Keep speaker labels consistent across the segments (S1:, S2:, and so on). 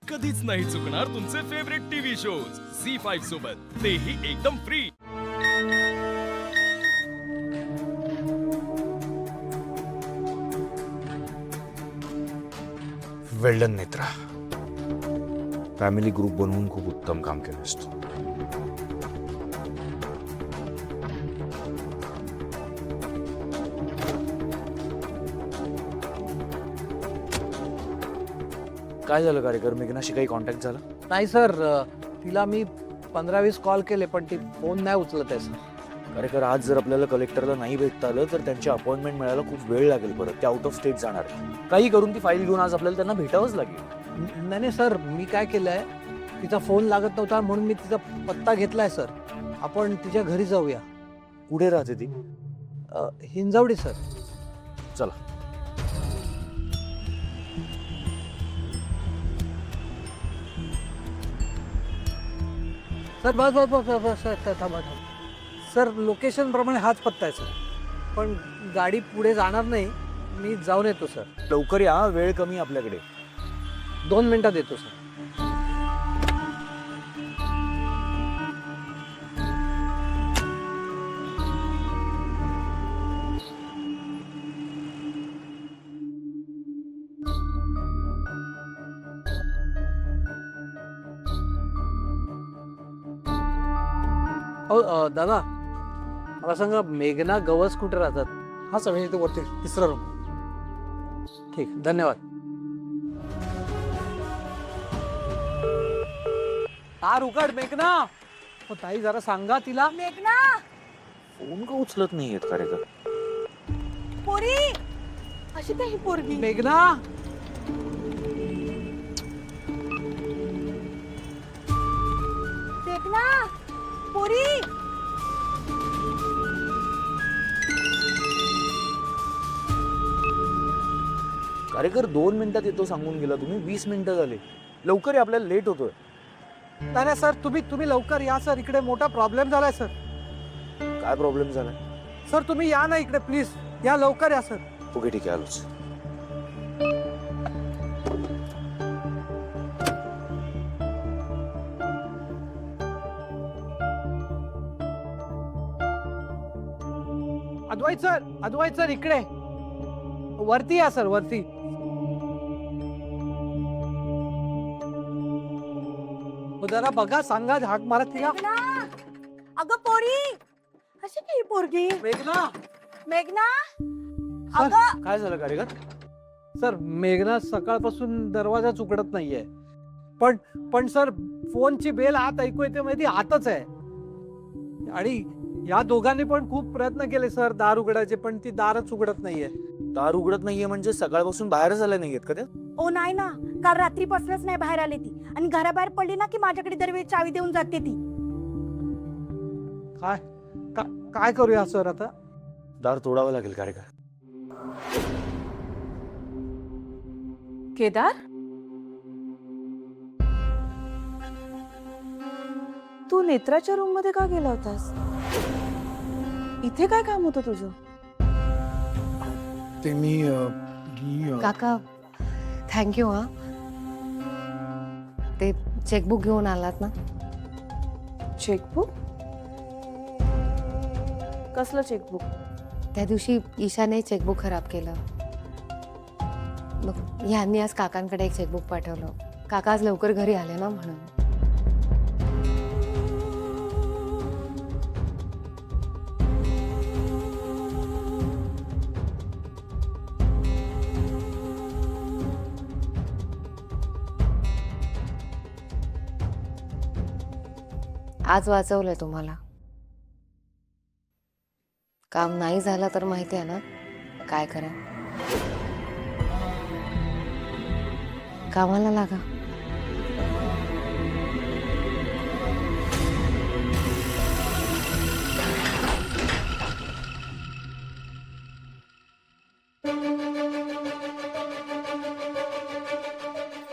S1: कधीच नाही चुकणार तुमचे फेवरेट टीव्ही शोज झी5 सोबत, तेही एकदम free.
S2: Well done Netra, family group बनवून खूप उत्तम काम केलंस तू. काय झालं कार्यकर, मेघनाशी काही कॉन्टॅक्ट झाला?
S3: नाही सर, तिला मी 15-20 कॉल केले पण ती फोन नाही उचलत आहे सर.
S2: कार्यकर, आज जर आपल्याला कलेक्टरला नाही भेटता आलं तर त्यांची अपॉइंटमेंट मिळायला खूप वेळ लागेल. परत ते आउट ऑफ स्टेट जाणार आहे. काही करून ती फाईल घेऊन आज आपल्याला त्यांना भेटावंच लागेल.
S3: नाही सर, मी काय केलंय, तिचा फोन लागत नव्हता म्हणून मी तिचा पत्ता घेतलाय सर. आपण तिच्या घरी जाऊया.
S2: कुठे राहते ती?
S3: हिंजवडी सर.
S2: चला.
S3: सर बस बस बस बस बस सर, थांबा थांबा सर. लोकेशन प्रमाणे हाच पत्ता आहे सर, पण गाडी पुढे जाणार नाही. मी जाऊन येतो सर.
S2: लवकर या, वेळ कमी आपल्याकडे.
S3: 2 मिनिटात येतो सर. हो दादा, मला सांगा, मेघना गवस कुठे राहतात?
S4: हा सर, इथे वरती 3रा रूम.
S3: ठीक, धन्यवाद. दार उघड मेघना. हो ताई, जरा सांगा तिला.
S5: मेघना,
S2: फोन का उचलत नाहीयेत कार्यकर?
S5: पोरी, अशी काही पोरगी.
S3: मेघना,
S5: मेघना, पोरी.
S2: कार्यकर 2 मिनिटात येतो सांगून गेला तुम्ही. 20 मिनिटं झाले. लवकर या, आपल्याला लेट होतोय.
S3: नाही सर, तुम्ही लवकर या सर. इकडे मोठा प्रॉब्लेम झालाय सर.
S2: काय प्रॉब्लेम झालाय?
S3: सर तुम्ही या ना इकडे, प्लीज या, लवकर या सर.
S2: ओके, ठीक आहे, आलोच.
S3: अद्वैत सर इकडे वरती या सर, वरती. जरा बघा, सांगा, हाक मारा तिला.
S5: मेघना, अगं पोरी, अशी काही पोरगी.
S3: मेघना.
S5: मेघना,
S3: सर,
S5: अगं.
S2: काय झालं कार्यकर?
S3: सर, मेघना सकाळपासून दरवाजाच उघडत नाहीये. पण सर, फोनची बेल आत ऐकू येते, माहिती आतच आहे. आणि या दोघांनी पण खूप प्रयत्न केले सर दार उघडायचे, पण ती दारच उघडत नाहीये.
S2: दार उघडत नाहीये म्हणजे सकाळपासून बाहेरच आल्या नाहीयेत का त्या?
S5: ओ नाही ना, काल रात्रीपासूनच नाही बाहेर आली ती. आणि घराबाहेर पडली ना की माझ्याकडे दरवेळी चावी देऊन जाते ती.
S3: काय करूया सर आता?
S2: दार तोडावं लागेल कार्यकर.
S5: केदार, तू नेत्राच्या रूम मध्ये का गेला होतास? इथे काय काम होतं तुझं?
S4: ते मी
S6: काका, थँक्यू. हा, ते चेकबुक घेऊन आलात ना?
S5: चेकबुक? कसलं चेकबुक?
S6: त्या दिवशी ईशाने चेकबुक खराब केलं. मग ह्यांनी आज काकांकडे एक चेकबुक पाठवलं. काका आज लवकर घरी आले ना, म्हणून. आज वाचवलंय तुम्हाला. काम नाही झालं तर माहिती आहे ना काय करा. कामाला लागा.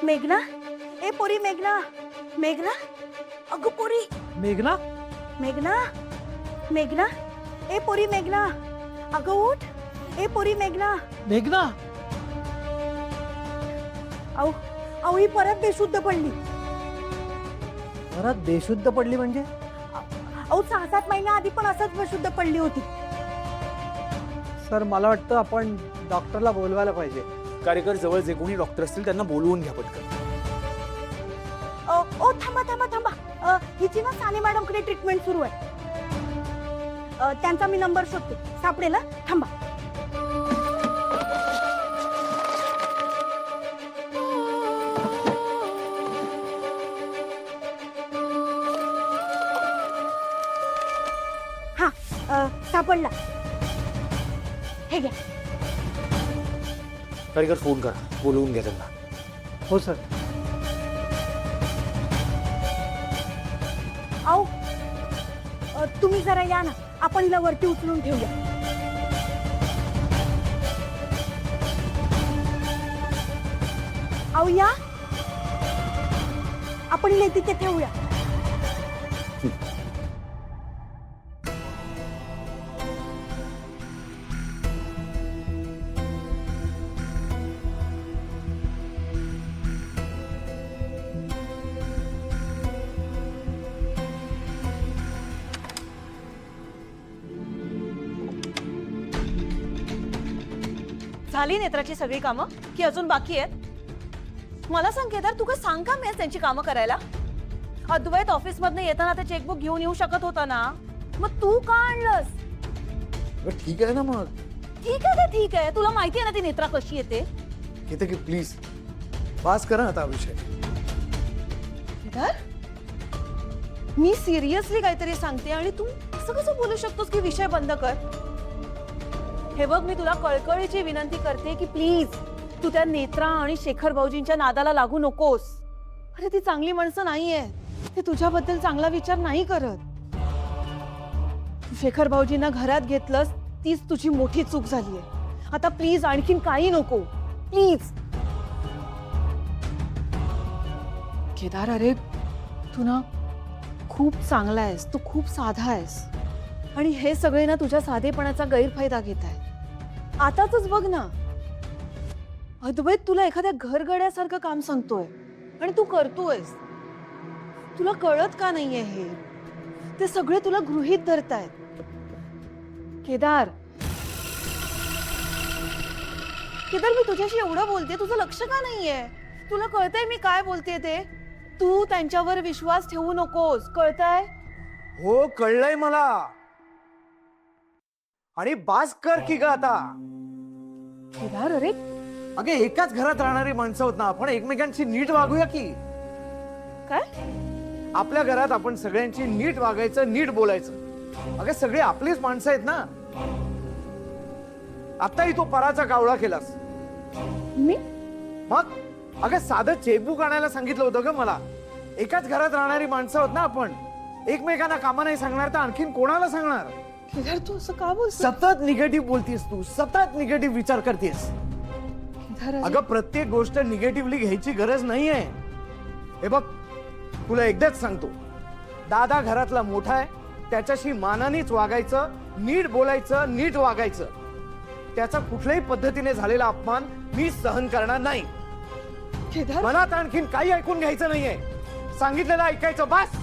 S5: मेघना, ए पोरी, मेघना. मेघना, अगं पोरी.
S3: मेघना.
S5: मेघना, मेघना, ए पोरी, मेघना. अगं उठ. ए पोरी, मेघना.
S3: मेघना.
S5: अहो अहो ही परत बेशुद्ध पडली.
S3: परत बेशुद्ध पडली म्हणजे?
S5: अहो 6-7 महिन्याआधी पण असंच बेशुद्ध पडली होती.
S3: सर मला वाटतं आपण डॉक्टरला बोलवायला पाहिजे.
S2: कार्यकर जवळ जे कोणी डॉक्टर असतील त्यांना बोलवून घ्या पटकन.
S5: ओ थांबा. हिची ना साने मॅडमकडे ट्रीटमेंट सुरू आहे. त्यांचा मी नंबर शोधते. सापडेल हं? थांबा. हा सापडला. हे घ्या.
S2: कार्यकर फोन करा, बोलवून घ्या त्यांना.
S3: हो सर.
S5: आओ तुम्ही जरा या ना, आपण हिला वरती उचलून ठेवूया. आओ या, आपण हिला तिथे ठेवूया.
S7: झाली नेत्राची सगळी कामं की अजून बाकी आहेत? मला सांग केदार, तू काय सांग का मिळेल त्यांची कामं करायला? अद्वैत ऑफिस मधनं येताना ते चेकबुक घेऊन येऊ शकत होता ना, मग तू का आणलंस?
S2: ठीक आहे ना मग.
S7: ठीक आहे ते ठीक आहे, तुला माहिती आहे ना ती नेत्रा कशी येते.
S4: येते की प्लीज पास करा आता हा विषय.
S7: केदार, मी सिरियसली काहीतरी सांगते आणि तू असं कसं बोलू शकतोस की विषय बंद कर? हे बघ, मी तुला कळकळीची विनंती करते की प्लीज तू त्या नेत्रा आणि शेखर भाऊजींच्या नादाला लागू नकोस. अरे ती चांगली माणसं नाहीये, ते तुझ्याबद्दल चांगला विचार नाही करत. तू शेखर भाऊजींना घरात घेतलंस तीच तुझी मोठी चूक झालीये. आता प्लीज आणखीन काही नको, प्लीज. केदार, अरे तू ना खूप चांगला आहेस, तू खूप साधा आहेस आणि हे सगळे ना तुझ्या साधेपणाचा गैरफायदा घेत आहे. आताच बघ ना, अद्वैत तुला एखाद्या घरगड्यासारखं काम सांगतोय आणि तू करतोयस. तुला कळत का नाहीये हे? ते सगळे तुला गृहीत धरतायत. केदार, केदार, मी तुझ्याशी एवढं बोलते, तुझं लक्ष का नाहीये? तुला कळतंय मी काय बोलते ते? तू त्यांच्यावर विश्वास ठेवू नकोस, कळतंय?
S3: हो कळलंय मला. आणि बास कर की ग आता.
S7: केदार, अरे
S3: अगे एकाच घरात राहणारी माणसं होत ना आपण, एकमेकांशी नीट वागूया की.
S7: काय?
S3: आपल्या घरात आपण सगळ्यांची नीट वागायचं, नीट बोलायचं. अगे सगळे आपलीच माणसं आहेत ना. आताही तो पराचा कावळा केलास.
S7: मी
S3: मग अगं साधं चेकबुक आणायला सांगितलं होतं ग मला. एकाच घरात राहणारी माणसं होत ना आपण. एकमेकांना कामा नाही सांगणार तर आणखीन कोणाला सांगणार?
S7: केदार, तू असं का बोलतोस?
S3: सतत निगेटिव्ह बोलतीस तू, सतत निगेटिव्ह विचार करतेस.
S7: केदार, अरे
S3: अगं प्रत्येक गोष्ट निगेटिव्हली घ्यायची गरज नाहीये. हे बघ, तुला एकदाच सांगतो, दादा घरातला मोठा आहे, त्याच्याशी मानानेच वागायचं, नीट बोलायचं, नीट वागायचं. त्याचा कुठल्याही पद्धतीने झालेला अपमान मी सहन करणार नाही.
S7: केदार,
S3: मनात आणखीन काही ऐकून घ्यायचं नाहीये. सांगितलेलं ऐकायचं बस.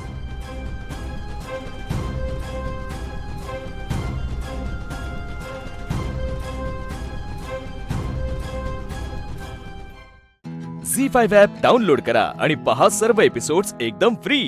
S1: झी5 ॲप डाउनलोड करा आणि पहा सर्व एपिसोड्स एकदम फ्री.